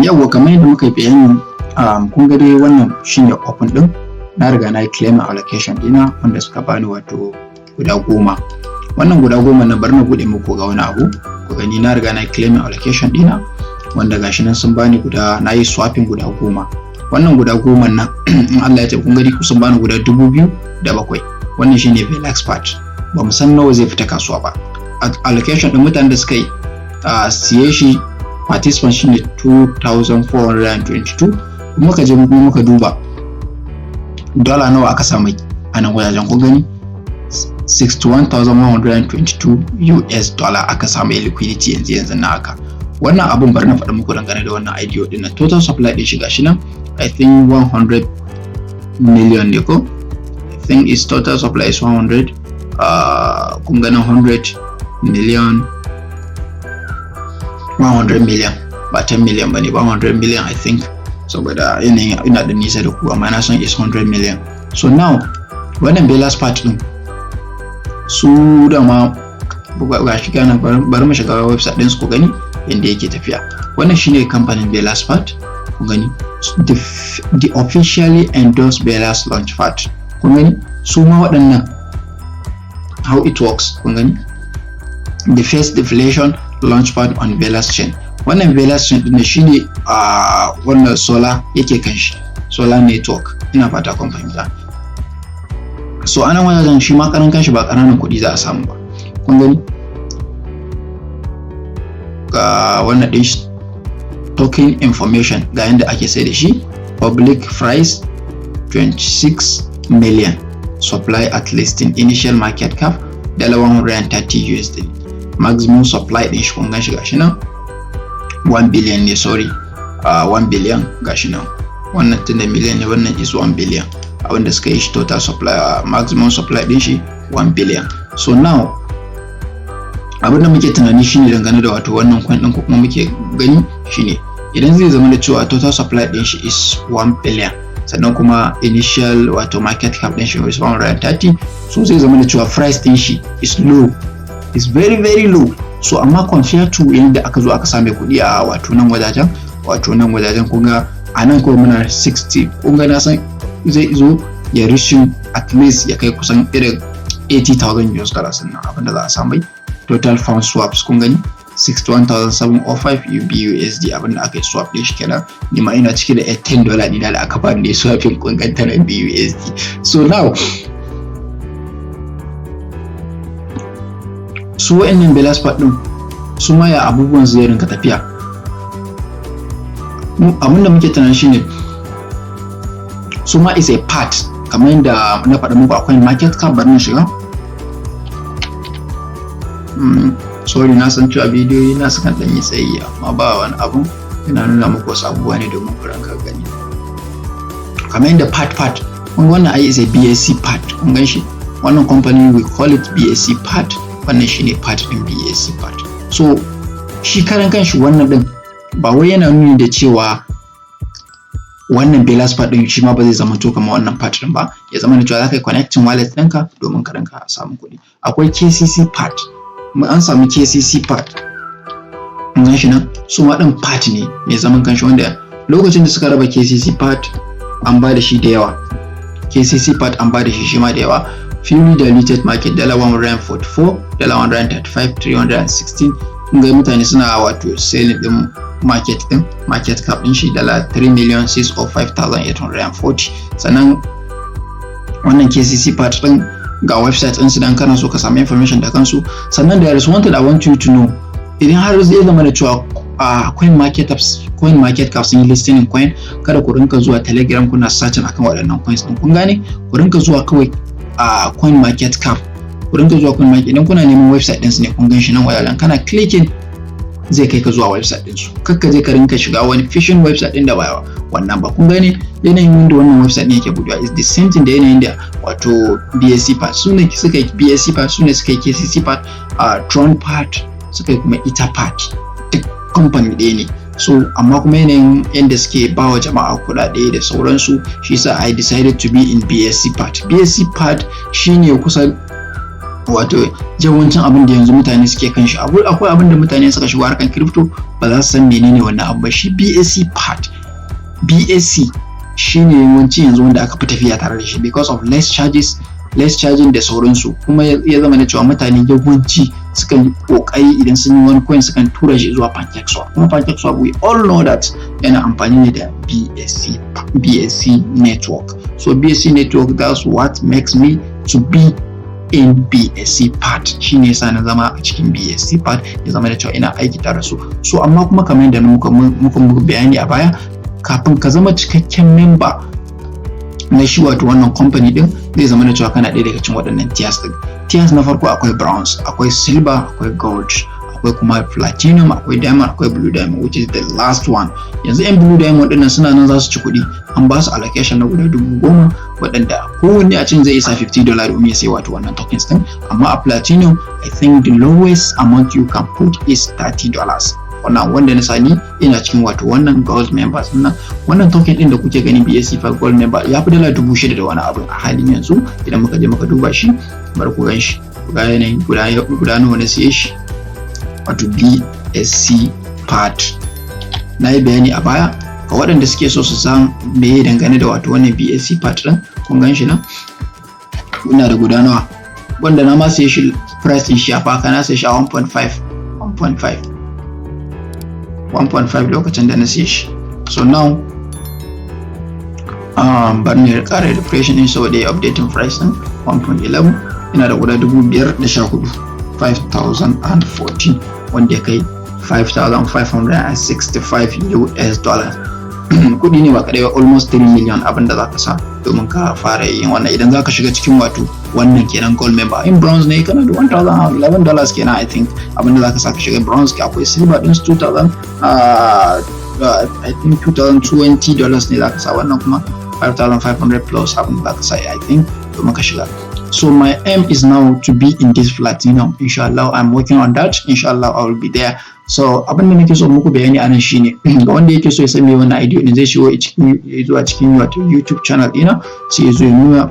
Yawwa kamar yadda muka yi bayani kun ga dai wannan shine open din, na riga na yi claim allocation dina wanda suka bani wato guda 10. Wannan guda 10 na bari na bude muku ga wani abu ku gani, na riga na yi claim allocation dina wanda gashi nan sun bani na yi swapping guda 10. Wannan guda 10 nan in Allah ya ce kun gani sun bani guda 2007. Wannan shine Relax part, ba mu san nawa zai fita kasuwa ba. Allocation din mutanen da suka yi siye shi participant shine 2422. Muka je muka duba dollar nawa aka samu a nan wajajen kun gani 61,122 US dollar aka samu liquidity yanzu na haka. Wannan abun bari na faɗa muku dangane da wannan IDO din nan. Total supply din shi gashi nan I think 100 million ne ko, I think its total supply is 100 kun ga nan 100 million ba 10 million bane, ba 100 million I think, saboda yanayin ina da nisa da ku amma na san is 100 million. So now wannan Belas part din su da ma ga shi kana bari mu shiga website din su ku gani yanda yake tafiya. Wannan shine kamfanin Belas part ku gani, the officially endorsed Belas Launchpad kun gani. Su ma waɗannan how it works kun gani, the first deflation launchpad on Belas chain. Wannan Belas chain din shine wannan solar yake kan shi, solar network, ina fata kun fahimta. So anan wajen shi ma karan kanshi ba ƙananan kuɗi za a samu ba kun gani. Ga wannan din token information ga yanda ake sai da shi, public price 26 million, supply at listing, initial market cap $130 USD, maximum supply din shi kun gan shi gashi nan 1 billion ne, sorry 1 billion gashi nan, wannan tunda million ne, wannan is 1 billion abinda suka yi shi total supply, maximum supply din shi 1 billion. So now abinda muke tunani shine dangane da wato wannan coin din ko kuma muke gani shine idan zai zama da cewa total supply din shi is 1 billion sannan kuma initial wato market cap din shi is 130, so zai zama da cewa price din shi is low, is very low. So amma compared to yanda aka zo aka same kuɗi a wato nan wajajen kun ga a nan kuma muna 60, kun ga na san zai zo ya resume at least ya kai kusan irin 80,000 US dollars nan abinda za a samu. Total fund swaps kun gani 61,705 BUSD abinda aka yi swap din shi kenan. Ni ma ina cike da $10 dina da aka bani da swapping kun ganta na BUSD. So now su wa'annan Belas part din su ma ya abubuwan zai rinka tafiya. Abinda muke tunanin shine su ma is a part kamar yadda na faɗa muku akwai market cap, bari na shiga. Sorry na san cewa bidiyoyi na sukan ɗan yi tsayi amma ba wani abu, ina nuna muku wasu abubuwa ne domin ku ranka gani. Kamar yadda part wannan ai is a BSC part kun gan shi, wannan company we call it BSC part, wannan shine part din BSC part. So shi karan kanshi wannan din ba wai yana nuni da cewa wannan Belas part din shi ma ba zai zama to kamar wannan part din ba, ya zama da cewa za ka yi connecting wallet ɗinka domin ka rinka samun kuɗi. Akwai KCC part, an samu KCC part nan shi nan su ma ɗin part ne mai zaman kanshi wanda lokacin da suka raba KCC part an ba da shi da yawa, KCC part an ba da shi ma da yawa. Fully diluted market $144, $135, $316. Kun ga mutane suna wato selling din market cap din shi $3,605,840. Sannan wannan KCC part din ga website din su dan kana so ka samu information da kansu. Sannan there is one thing I want you to know, idan har zai zama da cewa coin market cap sun yi listing coin, kada ku rinka zuwa Telegram kuna searching akan waɗannan coins din, kun gane, ku rinka zuwa kawai coin market cap, ku rinka zuwa coin market. Idan kuna neman website din su ne kun gan shi nan wajajen, kana clicking zai kai ka zuwa website din su, kakka zai ka rinka shiga wani phishing website din da ba wannan ba. Kun gane yanayin wanda wannan website ne yake budewa is the same thing da yanayin da wato BSC part sune suka yi BSC part, sune suka yi KCC part, Tron part suka yi kuma Ether part, duk company ɗaya ne. So amma kuma yanayin yadda suke bawa jama'a kuɗaɗe da sauransu, shi yasa I decided to be in BSC part. BSC part shine kusan wato yawancin abin da yanzu mutane suke kan shi, akwai abin da mutane suka shigo harkan crypto ba za su san menene wannan abu ba. Shi BAC part, BAC shine yawanci yanzu wanda aka fi tafiya tare da shi because of less charging da sauransu, kuma ya zama da cewa mutane yawanci sukan yi kokari idan sun yi wani coin sukan tura shi zuwa PancakeSwap, kuma PancakeSwap we all know that yana amfani ne da BAC network. So BAC network, that's what makes me to be in BAC part, shine yasa na zama a cikin BAC part, ya zama da cewa ina aiki tare su. So amma kuma kamar yadda muka bayani a baya, kafin ka zama cikakken member na shi wato wannan company din, zai zama da cewa kana ɗaya daga cikin waɗannan tiers din. Tiers na farko akwai bronze, akwai silver, akwai gold, akwai kuma platinum, akwai diamond, akwai blue diamond, which is the last one. Yanzu yan blue diamond ɗin suna nan za su ci kuɗi, an ba su allocation na guda 10,000 waɗanda kowanne a cikin zai isa $50 domin ya sai wato wannan tokens din. Amma a platinum, I think the lowest amount you can put is $30. Wannan wanda na sani ina cikin wato wannan gold members nan. Wannan token din da kuke gani BAC5 gold member ya fi $6,000 da wani abu a halin yanzu. Idan muka je muka duba shi, bar ku gan shi, ga yanayin guda nawa na siye shi, wato BAC part. Na yi bayani a baya ga waɗanda suke so su san me ya dangane da wato wannan BAC part din. Kun gan shi nan, ina da guda nawa wanda na ma siye shi, price din shi a faka na siye shi a 1.5 lokacin da na siye shi. So now bar ne da ƙara refresh din saboda ya updating price din 1.11. ina da guda 514 5,014 wanda ya kai $5,565 kudi ne ba kadai ba, almost 3 million abin da zaka sa domin ka fara yin wannan. Idan zaka shiga cikin wato wannan kenan gold member, in bronze ne kana da $1,011 kenan I think abin da zaka sa ka shiga bronze. Akwai silver din $2,000 I think $2,020 ne zaka sa, wannan kuma 5,500 plus abin da zaka sa I think domin ka shiga. So my aim is now to be in this platinum. Inshallah, I'm working on that. Inshallah, I will be there. So abin da nake so muku bayani anan shine ga wanda yake so ya san me wannan idea din, zai shigo zuwa cikin wato YouTube channel dina, sai ya zo ya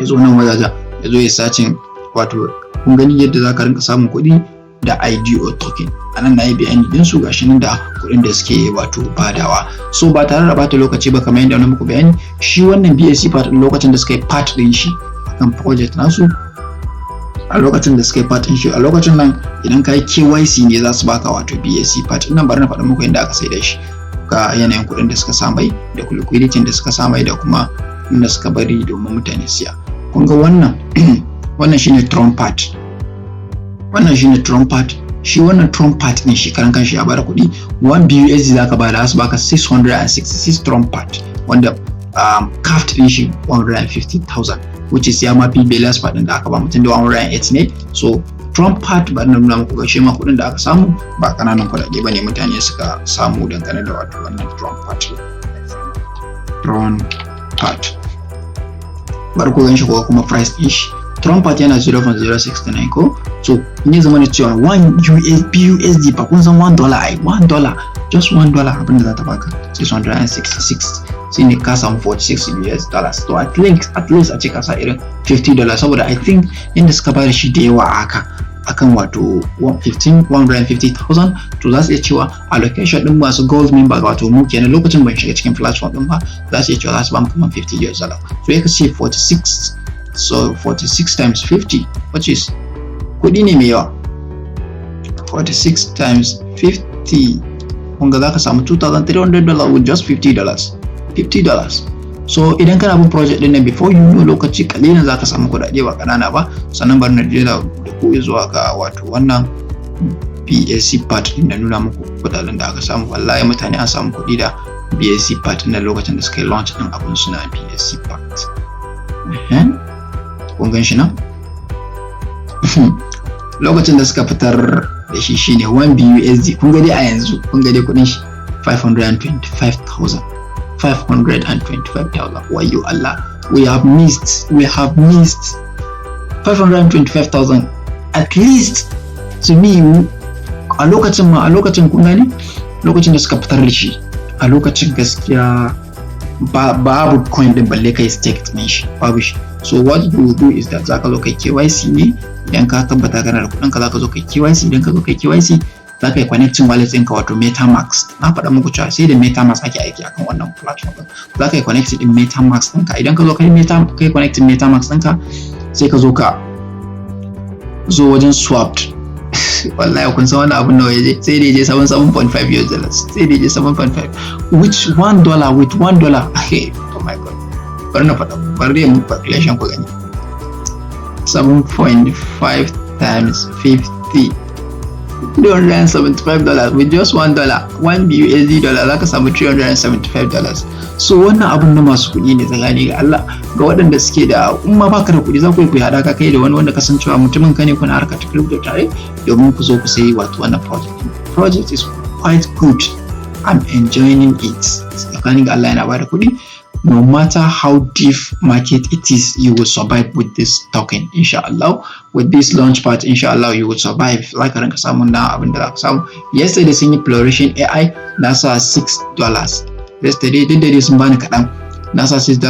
zo nan wajaja, ya zo ya searching wato kun gani yadda zaka rinka samun kuɗi da DYOR token. Anan na yi bayani din su gashi nan da kuɗin da suke wato badawa. So ba tare da bata lokaci ba, kamar yadda na muku bayani, shi wannan BAC part din lokacin da suka yi part din shi kan project nasu, a lokacin da suka yi part din shi, a lokacin nan idan ka yi KYC ne za su baka wato BAC part nan. Bari na faɗa muku yadda aka saida shi, ga yanayin kuɗin da suka samai da liquidity da suka samai da kuma inda suka bari domin mutane siya. Kun ga wannan wannan shine Trump part, wannan shine Trump part. Shi wannan Trump part din shi karan kanshi ya bada kuɗi 1 BUSD zaka bada, su baka 666 Trump part wanda capped din shi 150,000, which is ya mafi Belas part din da aka ba mutum da 108 ne. So Trump part ba na nuna muku ga shi ma kuɗin da aka samu ba kananan kuɗaɗe bane mutane suka samu dangane da wato wannan Trump part. Bar ku gan shi ko kuma price din shi. Trump part yana 0.069 ko, so in ya zama da cewa 1 BUSD ba kun san $1 ai, $1 just $1 abin da za ta baka 666 shine ka samu $46. To at least a ce ka sa irin $50 saboda I think inda suka bada shi da yawa haka akan wato 150,000 to za su iya cewa allocation din masu gold member wato mu kenan lokacin ban shiga cikin platform din ba, za su iya cewa za su ba mu kaman $50. So ya kace 46, so 46 times 50 which is kudi ne mai yawa. 46 times 50 kunga za ka samu $2,300 with just $50. So idan kana bin project din nan before you know lokaci kalilan za ka samu kudade ba kanana ba. Sannan bari na jira da ku zuwa ga wato wannan BAC part din da nuna muku kudaden da aka samu. Wallahi mutane an samu kudi da BAC part din lokacin da suka yi launch din abun suna BAC part. Kun gan shi nan lokacin da suka fitar da shi shine 1 BUSD. Kun ga dai a yanzu kun ga dai kudin shi 525,000. Wayo Allah, we have missed 525,000 at least to me. A lokacin kun gani lokacin da suka fitar da shi, a lokacin gaskiya babu coin din balle kai stake din shi, babu shi. So what you will do is that zaka zo kai KYC ne, idan ka tabbata kana da kuɗin ka zaka zo kai KYC, idan ka zo kai KYC zaka yi connecting wallet ɗinka wato MetaMask. Na faɗa muku cewa sai da MetaMask ake aiki akan wannan platform ɗin. Zaka yi connecting ɗin MetaMask ɗinka, idan ka zo kai connecting MetaMask ɗinka sai ka zo wajen swapped. Wallahi kun san wannan abun nawa yaje, sai da yaje 7.5 US dollars, sai da yaje 7.5 which $1 with $1. Okay, oh my god, bari na faɗa, bari mu calculation ku gani. 7.5 times 50, $375 with just $1 BUSD dollar zaka samu $375. So wannan abun na masu kuɗi ne tsakani ga Allah. Ga waɗanda suke da umma baka da kuɗi za ku yi haɗaka kai da wani wanda kasancewa mutumin ka ne kuna harkar ta crypto tare domin ku zo ku sayi wato wannan project is quite good. I'm enjoying it. Tsakani ga Allah yana bada kuɗi. No matter how deep market it is, you will survive with this token, inshallah. With this launchpad, inshallah, you will survive. Like ranka samu na abin da zaka samu. Yesterday sun yi Flourishing AI nasa $6. Yesterday duk da sun bani kaɗan nasa $6.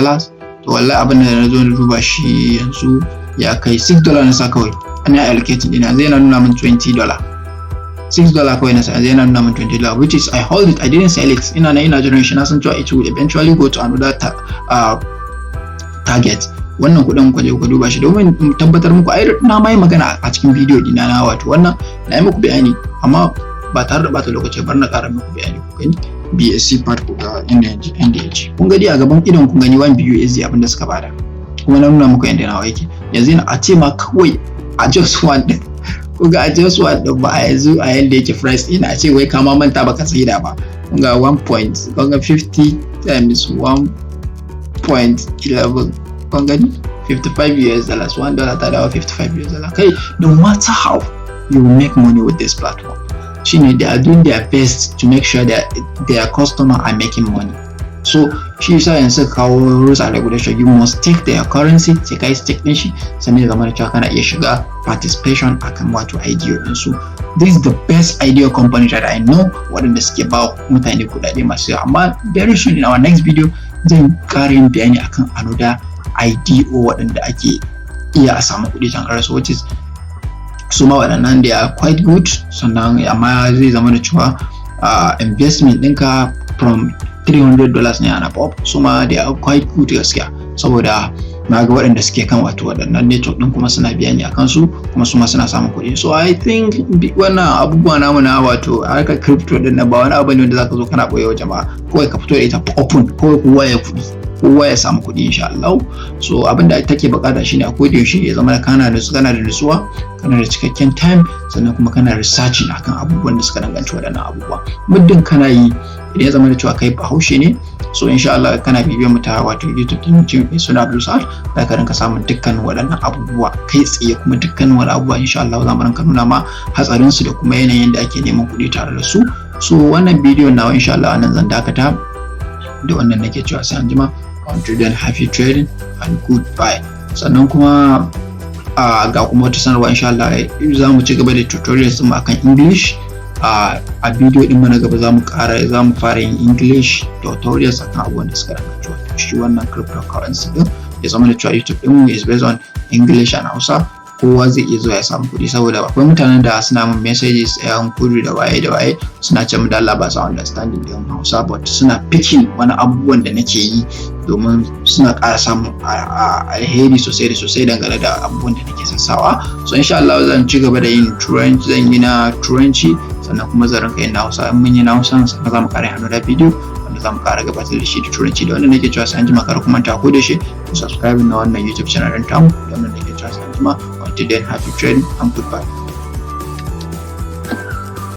To wallahi abin da na zo na duba shi yanzu ya kai $6 na sa kawai. Ana allocating ina zai na nuna min $20. $6 kawai na sa zai na nuna min $20, which is I hold it, I didn't sell it. Ina jiran shi na san cewa it will eventually go to another target. Wannan kuɗin ku je ku duba shi domin tabbatar muku ai na mai magana a cikin bidiyo dina na wato wannan na yi muku bayani amma ba tare da bata lokaci bar na ƙara muku bayani ku gani BSC part ku ga inda yake. Kun gani a gaban idon kun gani 1 BUSD abinda suka bada. Kuma na nuna muku yanda nawa yake. Yanzu a ce ma kawai a just one din. Kuga a just one din ba a yanzu a yanda yake price ɗin a ce wai kama manta baka saida ba. Kunga 50 times 1.11 kun gani $55 $1 ta dawo $55. Kai no matter how you make money with this platform, they are doing their best to make sure that their customers are making money. So shi yasa yanzu kawo rules and regulation, you must take their currency, sai kai stake din shi sannan ya zama da cewa kana iya shiga participation akan wato IDO din su. This is the best IDO company that I know waɗanda suke ba mutane kuɗaɗe masu yawa, amma very soon in our next video zan ƙara yin bayani akan another IDO waɗanda ake iya a samu kuɗi can ƙarsu, which is su ma waɗannan they are quite good. Sannan amma zai zama da cewa investment ɗinka from $300 ne and above, su ma they are quite good gaskiya, saboda na ga waɗanda suke kan wato waɗannan network ɗin kuma suna biya ne akan su kuma su ma suna samun kuɗi. So I think wannan abubuwa namu na wato harkar crypto ɗin na ba wani abu ne wanda zaka zo kana ɓoye wa jama'a, kawai ka fito da ita open, kawai kowa ya kuɗi, kowa ya samu kuɗi insha Allah. So abinda take bukata shine a koda yaushe ya zama kana da nutsuwa, kana da cikakken time, sannan kuma kana researching akan abubuwan da suka danganci waɗannan abubuwa. Muddin kana yi idan ya zama da cewa kai bahaushe ne, so insha Allah kana bibiyar mu ta wato YouTube din mai suna Abdul Saad, za ka rinka samun dukkan waɗannan abubuwa kai tsaye, kuma dukkan wani abubuwa insha Allah za mu rinka nuna ma hatsarin su da kuma yanayin da ake neman kuɗi tare da su. So wannan bidiyon nawa insha Allah nan zan dakata da wannan nake cewa sai anjima. Until then, happy trading and goodbye. Sannan kuma ga kuma wata sanarwa insha Allah za mu ci gaba da tutorials mu akan English. A bidiyo din mana gaba za mu fara yin English tutorials akan abubuwan da suka danganci shi wannan cryptocurrency din. Ya zama da cewa YouTube din mu is based on English and Hausa. Kowa zai iya zuwa ya samu kuɗi, saboda akwai mutanen da suna min messages yan kudu da waye suna ce mu da Allah ba su understanding din Hausa, but suna picking wani abubuwan da nake yi domin suna ƙara samun alheri sosai da sosai dangane da abubuwan da nake sassawa. So insha Allah zan ci gaba da yin turanci, zan yi na turanci sannan kuma zan rinka yin na Hausa. In mun yi na Hausa sannan za mu ƙara hannu da bidiyo wanda za mu ƙara gabatar da shi da turanci, da wannan nake cewa sai an jima, kar ku manta ko da shi ku subscribe na wannan YouTube channel ɗin tamu, da wannan nake cewa sai an jima. Until then, happy trading and goodbye.